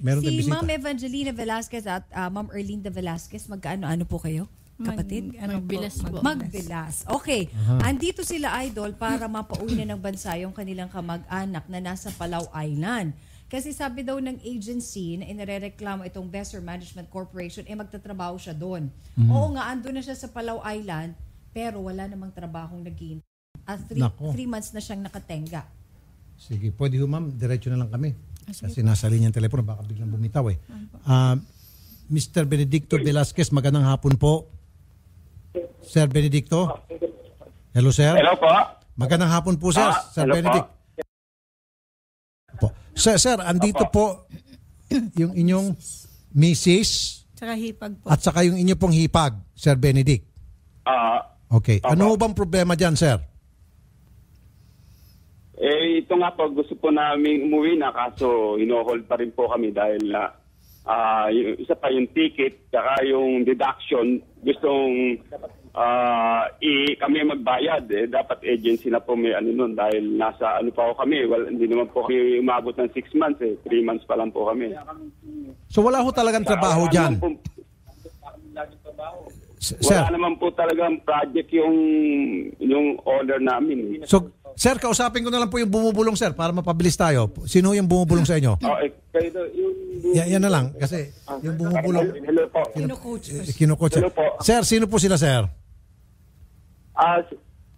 Meron tayong Si bisita. Ma'am Evangelina Velasquez at Ma'am Erlinda Velasquez, magkaano-ano po kayo? Kapatid? Magbilas po. Magbilas. Okay. Andito sila, Idol, para mapauwi na ng bansa yung kanilang kamag-anak na nasa Palau Island. Kasi sabi daw ng agency na inirereklamo itong Besser Management Corporation, magtatrabaho siya doon. Oo nga, ando na siya sa Palau Island, pero wala namang trabahong naging. At 3 months na siyang nakatenga. Sige, pwede ho ma'am, diretso na lang kami. Kasi nasa linya ng telepono, baka biglang bumitaw eh. Mr. Benedicto Velasquez, magandang hapon po. Sir Benedicto? Hello, sir? Hello po. Magandang hapon po, sir. Sir hello Benedict. Po. Sir, andito po yung inyong misis Tsaka hipag po. at saka yung inyo pong hipag, Sir Benedict. Okay. Ano bang problema dyan, sir? Ito nga po, gusto po namin umuwi na kaso ino-hold pa rin po kami dahil yung isa pa yung ticket saka yung deduction gustong kami magbayad. Dapat agency na po may ano nun dahil nasa ano pa ako kami. Hindi naman po kami umabot ng 6 months 3 months pa lang po kami. So wala ho talagang trabaho dyan? Sir? Wala naman po talagang project yung order namin. So, sir, kausapin ko na lang po yung bumubulong, sir, para mapabilis tayo. Sino yung bumubulong sa inyo? Yan na lang, kasi yung bumubulong, Hello po. kinukoach. Hello po. Sir, sino po sila, sir?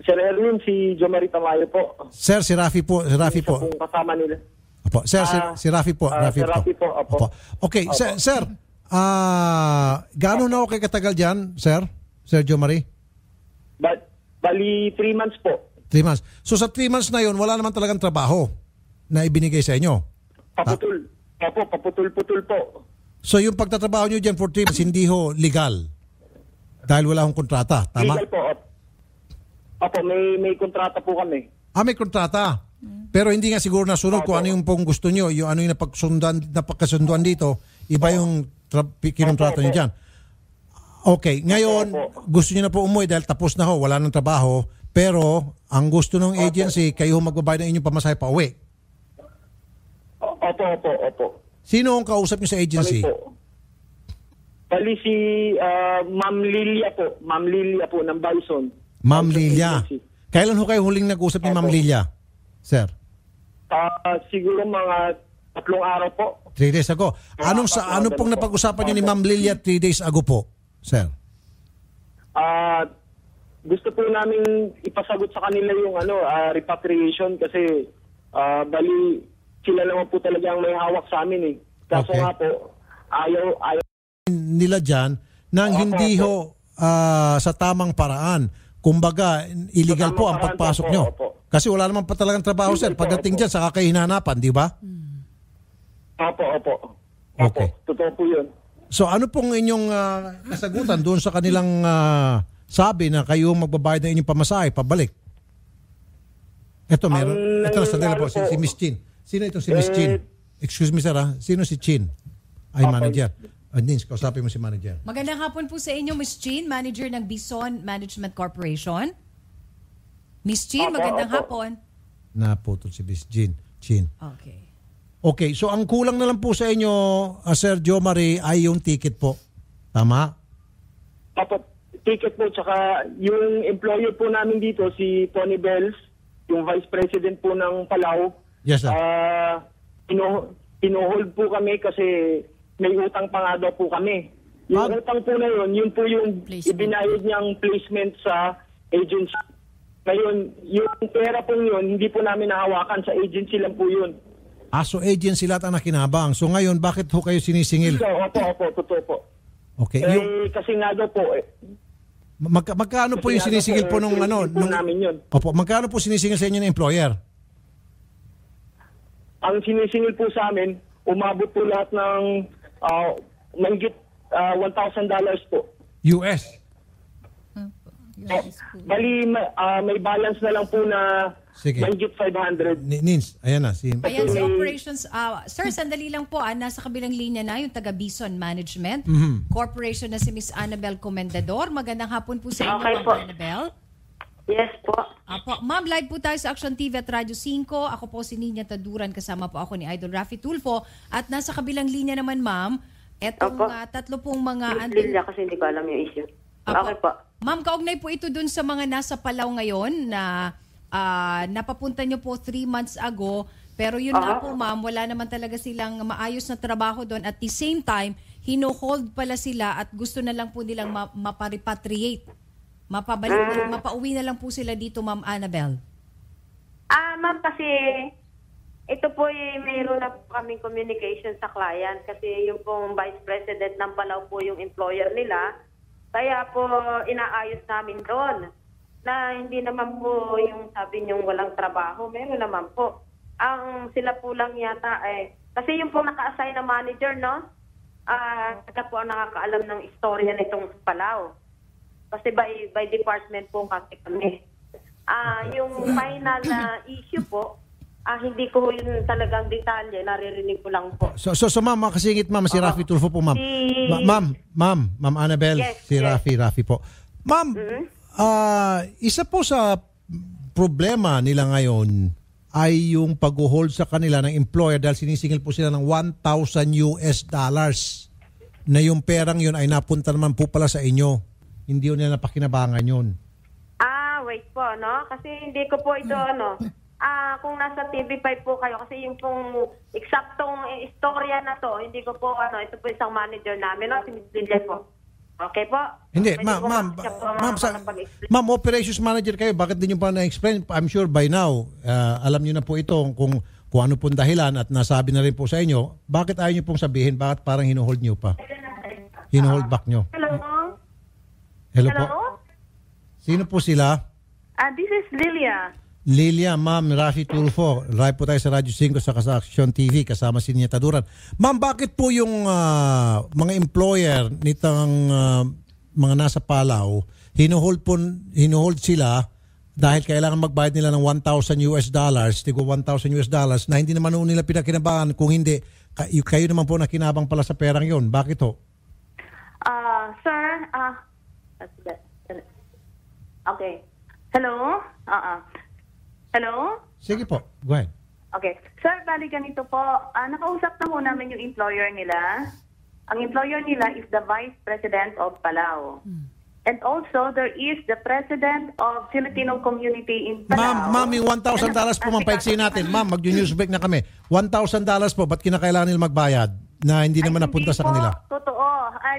Sir Erwin, si Jomari Tamayo po. Sir, si Rafi po. Si Rafi po. Isa pong kasama nila. Opo. Sir, si Rafi po. Si Rafi po, opo. Okay, Opo. sir, gaano na okay katagal dyan, sir? Sir Jomari? Bali, 3 months po. 3 months. So sa 3 months na yon, wala naman talagang trabaho na ibinigay sa inyo? Paputol. Opo, paputol-putol po. So yung pagtatrabaho nyo dyan for 3 months, hindi ho legal? Dahil wala akong kontrata, tama? Legal po. Opo, may kontrata po kami. May kontrata. Pero hindi nga siguro nasunod kung ano yung pong gusto nyo, yung ano yung napagkasunduan dito, iba yung kinontrata nyo dyan. Okay, ngayon, gusto nyo na po umuwi dahil tapos na ho, wala nang trabaho, pero ang gusto ng agency, kayo magbabayad ng inyong pamasahe pa uwi. Opo. Sino ang kausap nyo sa agency? Bali si Ma'am Lilia po. Ma'am Lilia po ng Bison. Ma'am Lilia. Kailan ho kayo huling nag-usap ni Ma'am Lilia? Sir? Siguro mga 3 araw po. 3 days ago. Ano pong napag-usapan niyo ni Ma'am Lilia 3 days ago po, sir? Gusto po namin ipasagot sa kanila yung repatriation kasi bali sila naman po talaga ang may hawak sa amin eh. Kaso nga po, ayaw nila dyan nang hindi ho sa tamang paraan. Kumbaga, illegal po ang pagpasok nyo. Kasi wala naman pa talagang trabaho, sir. Pagdating dyan, saka kayo hinahanapan, di ba? Opo. Okay. Totoo po yun. So ano pong inyong kasagutan doon sa kanilang sabi na kayo magbabayad ng inyong pamasahe, pabalik? Ito, meron. Ito, sandali po, si Miss Chin. Sino itong si Miss Chin? Excuse me, sir, Sino si Chin? Ay, manager. Nins, kausapin mo si manager. Magandang hapon po sa inyo, Miss Chin, manager ng Bison Management Corporation. Miss Chin, magandang hapon. Naputol si Miss Chin. Okay, so ang kulang na lang po sa inyo, Sir Jomari, ay yung ticket po. Tama? Opo, ticket po. Tsaka yung employer po namin dito, si Tony Bells, yung vice president po ng Palau. Yes, sir. Pinuhold po kami kasi may utang pa nga daw po kami. Yung utang po na yun po yung ibinayad niyang placement sa agency. Ngayon, yung pera po yun, hindi po namin nahawakan, sa agency lang po yun. So agency lahat ang nakinabang. So ngayon, bakit ho kayo sinisingil? Opo, totoo po. Okay. Kasi nga daw po, magkano po yung sinisingil po nung ano? Namin yun. Opo, magkano po sinisingil sa inyo ng employer? Ang sinisingil po sa amin, umabot po lahat ng mahigit $1,000 po. US? Bali, may balance na lang po na mahigit 500. Nins, ayan na. Ayan si operations. Sir, sandali lang po. Nasa kabilang linya na yung taga Bison Management Corporation na si Miss Annabel Comendador. Magandang hapon po sa inyo, Okay po. Annabel. Yes po. Apo. Ma'am, live po tayo sa Action TV at Radyo 5. Ako po si Nina Taduran, kasama po ako ni Idol Raffy Tulfo. At nasa kabilang linya naman, ma'am, etong Opo. tatlo pong mga... Lilia, kasi hindi ko alam yung issue. Apo. Okay po. Ma'am, kaugnay po ito dun sa mga nasa Palau ngayon na napapunta nyo po 3 months ago. Pero yun nga po, ma'am, wala naman talaga silang maayos na trabaho doon. At the same time, hino-hold pala sila at gusto na lang po nilang maparepatriate. Mapauwi na lang po sila dito, Ma'am Annabel. Ma'am, kasi ito po mayroon na po kaming communication sa client kasi yung pong Vice President ng Palau po yung employer nila. Kaya po inaayos namin doon na hindi naman po yung sabi niyong walang trabaho. Meron naman po. Ang sila po lang yata kasi yung po naka-assign na manager, no? Saka po ang nakakaalam ng istorya nitong Palau. Kasi by department po kasi kami. Yung final na issue po, hindi ko yun talagang detalye, naririnig ko lang po. So ma'am, makasingit ma'am, si Raffy Tulfo po ma'am. Ma'am Annabel, Yes, si yes. Raffy po. Ma'am, isa po sa problema nila ngayon ay yung pag-hold sa kanila ng employer dahil sinisingil po sila ng $1,000 na yung perang yun ay napunta naman po pala sa inyo. Hindi yun nila napakinabangan yun. Wait po, no? Kasi hindi ko po ito, kung nasa TV5 po kayo, kasi yung pong eksaktong istorya na to, hindi ko po, ito po isang manager namin, no? Si Ms. Lilian po. Okay po? Hindi, Pwede po ma'am, siya po makapag-explain. ma'am, operations manager kayo, bakit din nyo pa na-explain? I'm sure by now, alam nyo na po ito kung ano pong dahilan at nasabi na rin po sa inyo, bakit ayaw nyo pong sabihin, bakit parang hinuhold nyo pa? Hinuhold back nyo? Hello? Hello po? Sino po sila? This is Lilia. Lilia, ma'am, Raffy Tulfo. Live po tayo sa Radyo 5 sa Action TV kasama si Nina Taduran. Ma'am, bakit po yung mga employer nitong mga nasa Palau, hinuhold sila dahil kailangan magbayad nila ng $1,000, tigo $1,000 na hindi naman nila pinakinabangan kung hindi, kayo naman po nakinabang pala sa perang yon. Bakit ho? Sir, okay. Hello? Hello? Sige po, go ahead. Okay. Sir, bali ganito po. Nakausap na ho namin yung employer nila. Ang employer nila is the Vice President of Palau. And also, there is the President of Filipino Community in Palau. Ma'am, yung $1,000 po, ma'am, paiksi natin. Ma'am, mag-news break na kami. $1,000 po, ba't kinakailangan nila magbayad na hindi naman napunta sa kanila? Totoo.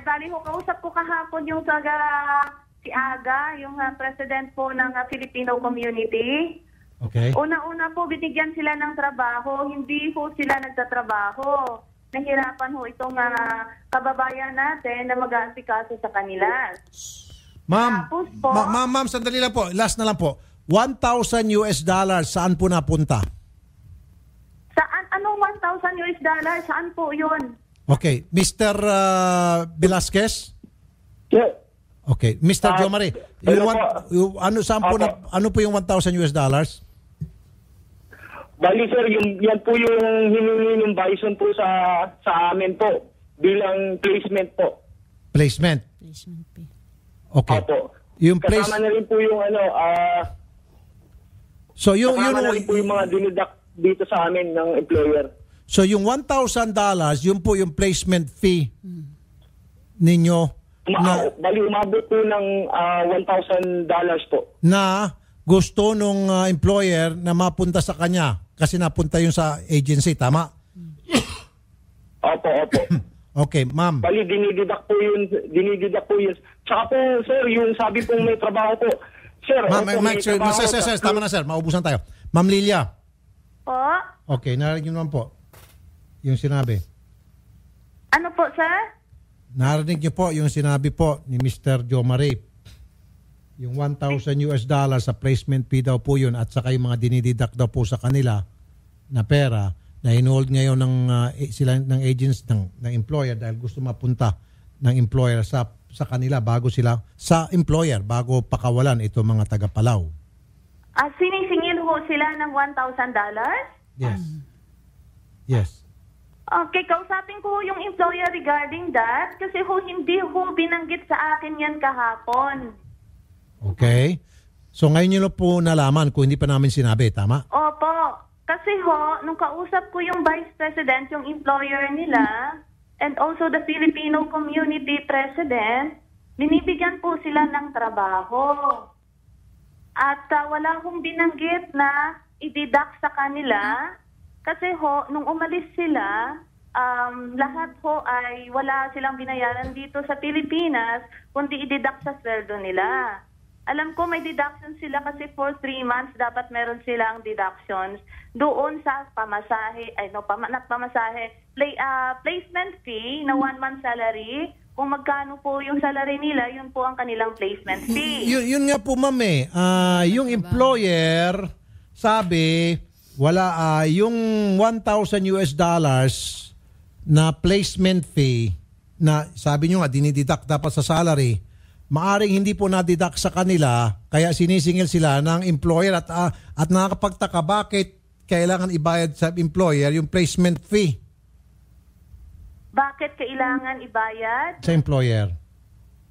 Bali ho, kausap ko kahapon yung si Aga, yung President po ng Filipino Community. Okay. Una-una po, binigyan sila ng trabaho. Hindi po sila nagtatrabaho. Nahirapan ho itong kababayan natin na mag-aasikaso sa kanila. Ma'am, Tapos po, ma'am, sandali lang po. Last na lang po. $1,000, saan po napunta? saan? Anong $1,000? Saan po yun? Okay. Mr. Velasquez? Yeah. Okay. Mr. Jomari, ano po yung $1,000? Bali sir, yan po yung hiningi ng Bison po sa amin po bilang placement po. Placement? Placement fee. Okay. Opo. Yung Kasama na rin po yung so yung kasama na rin po yung mga dinidak dito sa amin ng employer. So yung $1,000, yun po yung placement fee ninyo Bali umabot po ng $1,000 po. Na gusto nung employer na mapunta sa kanya kasi napunta yun sa agency, tama? Opo. Okay, ma'am. Bali dinididak po yun. Tsaka po sir, yung sabi pong may trabaho po. Sir, Sir, tama na sir, maubusan tayo. Ma'am Lilia. Po? Okay, narinig nyo naman po yung sinabi. Ano po, sir? Narinig niyo po yung sinabi po ni Mr. Jomari. Yung $1,000 sa placement fee daw po yun at saka yung mga dinididak daw po sa kanila na pera na hinuhold ngayon sila ng agents ng employer dahil gusto mapunta ng employer sa kanila bago pakawalan ito mga taga Palau. Sinisingil ho sila ng $1,000? Yes. Okay, kausapin ko yung employer regarding that kasi hindi binanggit sa akin yan kahapon. Okay. So ngayon nyo lang po nalaman kung hindi pa namin sinabi, tama? Opo. Kasi nung kausap ko yung Vice President, yung employer nila, and also the Filipino Community President, binibigyan po sila ng trabaho. At wala akong binanggit na i-deduct sa kanila kasi nung umalis sila, lahat ay wala silang binayaran dito sa Pilipinas kundi i-deduct sa sweldo nila. Alam ko may deduction sila kasi for 3 months dapat meron silang deductions doon sa pamasahe, placement fee na 1 month salary. Kung magkano po yung salary nila, yun po ang kanilang placement fee. Yun nga po, ma'am eh. Yung employer, sabi, wala, yung $1,000 na placement fee, na sabi nyo nga, dinideduct dapat sa salary, maaring hindi po na-deduct sa kanila, kaya sinisingil sila ng employer at nakakapagtaka, bakit kailangan ibayad sa employer yung placement fee? Bakit kailangan ibayad? Sa employer.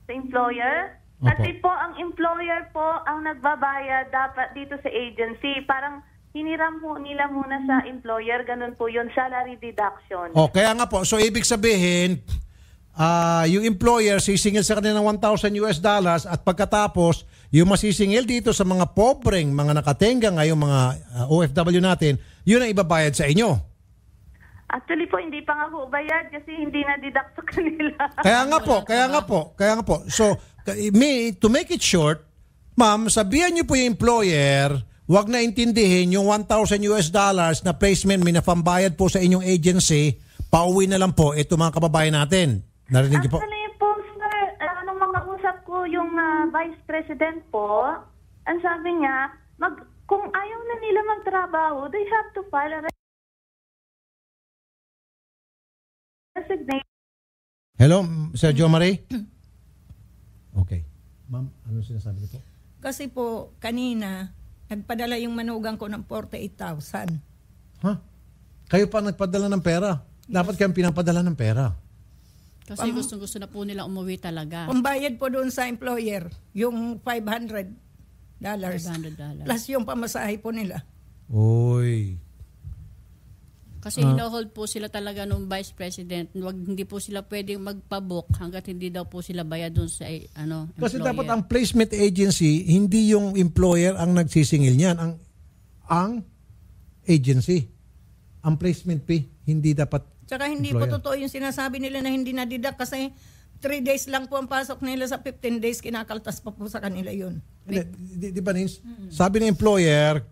Sa employer? Opo. Kasi po ang employer po ang nagbabayad dapat dito sa agency. Parang hiniram po nila muna sa employer, ganun po yun, salary deduction. Kaya nga po, so ibig sabihin, yung employer sisingil sa kanila ng $1,000 at pagkatapos, yung masisingil dito sa mga pobreng, mga nakatenga ngayong mga OFW natin, yun ang ibabayad sa inyo. Actually po, hindi pa nga po bayad kasi hindi na-deduct sa kanila. Kaya nga po. So, to make it short, ma'am, sabihan niyo po yung employer, wag na intindihin yung $1,000 na placement, may napambayad po sa inyong agency, pauwi na lang po ito mga kababayan natin. Narinig niyo po? Actually po, sir, nung mga usap ko yung Vice President po, ang sabi niya, kung ayaw na nila magtrabaho, they have to file a resignation. Hello, Sir Jo Marie? Okay. Ma'am, ano sinasabi niyo po? Kasi po, kanina, nagpadala yung manugang ko ng 48,000. Ha? Kayo pa nagpadala ng pera? Dapat kayong pinapadala ng pera. Kasi gusto na po nila umuwi talaga. Pambayad po doon sa employer, yung $500. $500. Plus yung pamasahe po nila. Oy. Kasi hino-hold po sila talaga ng Vice President. Hindi po sila pwedeng magpabook hanggat hindi daw po sila bayad doon sa employer. Kasi dapat ang placement agency, hindi yung employer ang nagsisingil niyan. Ang agency. Ang placement fee, hindi dapat Tsaka hindi employer. po totoo yung sinasabi nila na hindi na-deduct kasi 3 days lang po ang pasok nila sa 15 days, kinakaltas pa po sa kanila yun. Di ba, Nins? Sabi ng employer,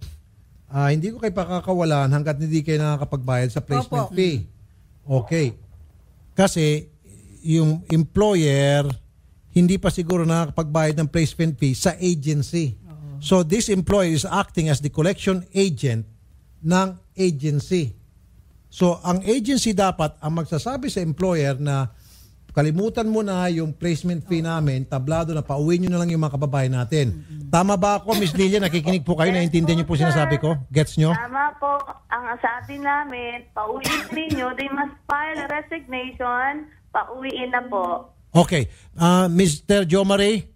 hindi ko kayo pakakawalan hanggat hindi kayo nakakapagbayad sa placement fee. Okay. Kasi yung employer hindi pa siguro nakakapagbayad ng placement fee sa agency. So this employer is acting as the collection agent ng agency. So ang agency dapat ang magsasabi sa employer na kalimutan mo na yung placement fee namin, tablado na, pauwi nyo na lang yung mga kababayan natin. Tama ba ako, Ms. Lilia? Nakikinig po kayo, naiintindihan niyo po sinasabi ko? Gets nyo? Tama po. Ang sabi namin, pauwiin ninyo, they must file a resignation, pauwiin na po. Okay. Mr. Jo Marie?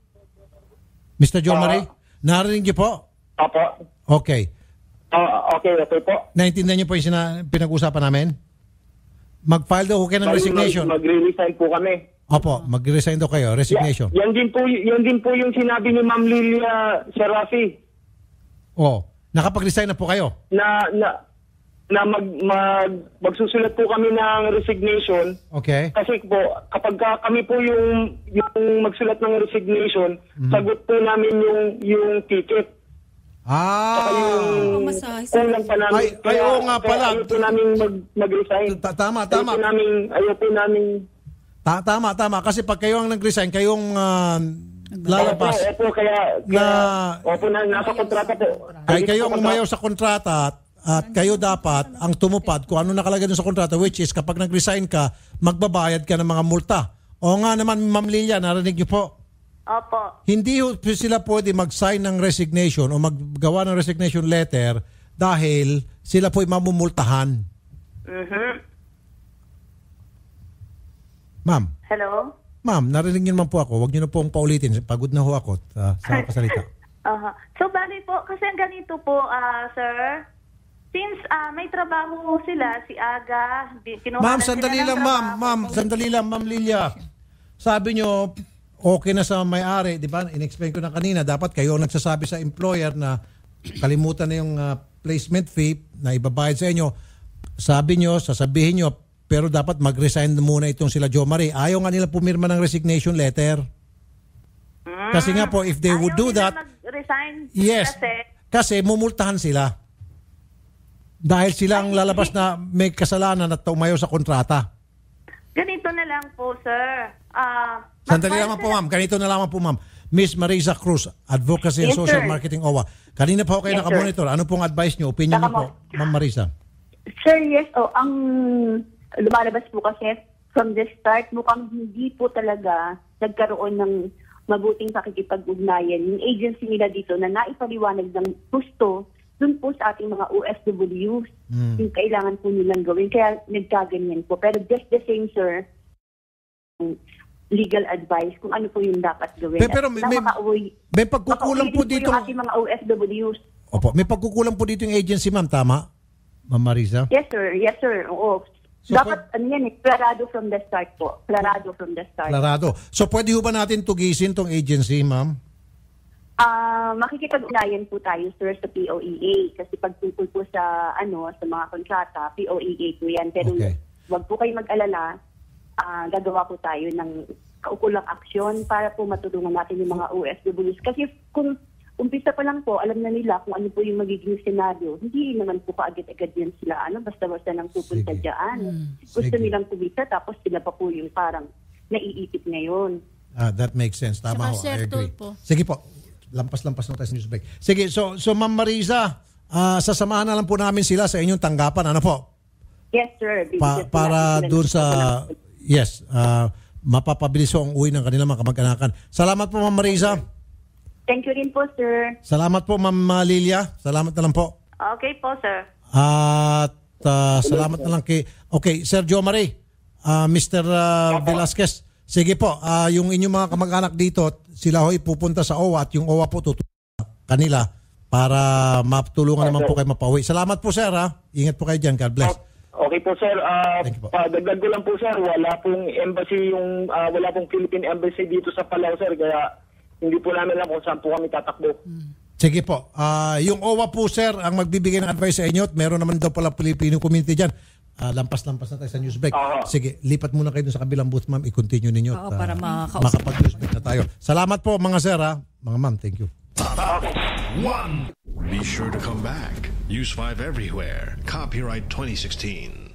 Mr. Jo Marie? Narinig niyo po? Opo. Okay. Okay po. Naintindihan niyo po yung pinag-usapan namin? Mag-file daw kayo ng resignation. Magre-resign po kami. Opo, mag-resign daw kayo. Resignation. Yan din po yung sinabi ni Ma'am Lilia Serafi. Nakapag-resign na po kayo? Na magsusulat po kami ng resignation. Okay. Kasi po, kapag kami po yung magsulat ng resignation, sagot po namin yung ticket. Kulang pa namin. Oo nga pala. Ayaw po namin mag-resign. Tama. Ayaw po namin. Tama. Kasi pag kayo ang nag-resign, kayong lalabas. Opo, kaya nasa kontrata po. Kaya kayo ang umayaw sa kontrata at kayo dapat ang tumupad kung ano nakalagay dun sa kontrata, which is kapag nag-resign ka, magbabayad ka ng mga multa. O nga naman, Ma'am Lilia, narinig niyo po? Opo. Hindi sila pwede mag-sign ng resignation o maggawa ng resignation letter dahil sila po'y mamumultahan. Ma'am. Hello? Ma'am, narinig niyo naman po ako. Huwag niyo na pong paulitin. Pagod na ho ako sa kasalita. So, bali po, kasi ang ganito po, sir, since may trabaho sila, si Aga, kinuha Ma'am, na sandali sila ng lang, ma'am. trabaho. Ma'am, sandali lang, Ma'am Lilia. Sabi nyo, okay na sa may-ari, di ba? In-explain ko na kanina, dapat kayo ang nagsasabi sa employer na kalimutan na yung placement fee na ibabayad sa inyo. Sabi nyo, sasabihin nyo, pero dapat mag-resign muna itong sila Jo Marie. Ayaw nga nila pumirma ng resignation letter. Kasi nga po, if they would do Ayaw nila that, mag-resign yes, kasi mumultahan sila. Dahil sila ang lalabas na may kasalanan at tumayo sa kontrata. Ganito na lang po, sir. Sandali lang po, ma'am. Ganito na lang po, ma'am. Miss Marisa Cruz, Advocacy and Yes, Social sir. Marketing OWA. Kanina po kayo Yes, nakamonitor. Ano pong advice nyo? Opinion nyo po, Ma'am Marisa? Sir, yes. Ang lumalabas po kasi from the start, mukhang hindi po talaga nagkaroon ng mabuting pakikipag-ugnayan. Yung agency nila dito na naipaliwanag ng gusto dun po sa ating mga OFWs, yung kailangan po nilang gawin. Kaya nagkaganyan po. Pero just the same, sir, legal advice kung ano po yung dapat gawin. Pero may pagkukulang po dito. Yung ating mga OFWs. Opo, may pagkukulang po dito yung agency, ma'am. Tama? Ma'am Marisa? Yes, sir. Yes, sir. Oo. So, dapat, klarado from the start po. Klarado from the start. Klarado. So, pwede ho ba natin tugisin tong agency, ma'am? Makikipag-ugnayan po tayo, sir, sa POEA. Kasi pagtungkol po sa, sa mga kontrata, POEA po yan. Pero Okay. wag po kayo mag-alala. Gagawa po tayo ng kaukulang aksyon para po matulungan natin yung mga OFWs. Kasi kung umpisa pa lang po, alam na nila kung ano po yung magiging senaryo. Hindi naman po kaagad-agad yan sila, basta-basta nang pupunta Sige. dyan. Gusto Sige. nilang kumita, tapos sila pa po yung parang naiipit ngayon. That makes sense. Tama ho. Saka, I Sir, agree. Tulfo. Sige po. Lampas-lampas na tayo sa news break. Sige, so Ma'am Marisa, sasamahan na lang po namin sila sa inyong tanggapan. Ano po? Yes, sir. Bibigyan po Para natin sila doon ng sa, kaukulang- yes, mapapabilis ho ang uwi ng kanilang mga kamag-anakan. Salamat po, Ma'am Marisa. Thank you rin po, sir. Salamat po, Ma'am Lilia. Salamat na lang po. Okay po, sir. At salamat na lang kay... Okay, Sir Jo Marie, Mr. Velasquez, sige po, yung inyong mga kamag-anak dito, sila ho ipupunta sa OWA at yung OWA po tutulungan kanila para matulungan naman po kayo mapauwi. Salamat po, sir. Ingat po kayo dyan. God bless. Okay po, sir. Thank you po. Dagdag ko lang po, sir. Wala pong embassy wala pong Philippine Embassy dito sa Palau, sir. Kaya hindi po namin alam kung saan po kami tatakbo. Sige po. Yung OWA po, sir, ang magbibigay ng advice sa inyo at meron naman daw pala Filipino community dyan. Lampas-lampas na tayo sa news break. Sige, lipat muna kayo dun sa kabilang booth, ma'am. I-continue ninyo. Oo, para makakausap. makapag-news break na tayo. Salamat po, mga sir. Mga ma'am, thank you. Be sure to come back. Use 5 everywhere. Copyright 2016.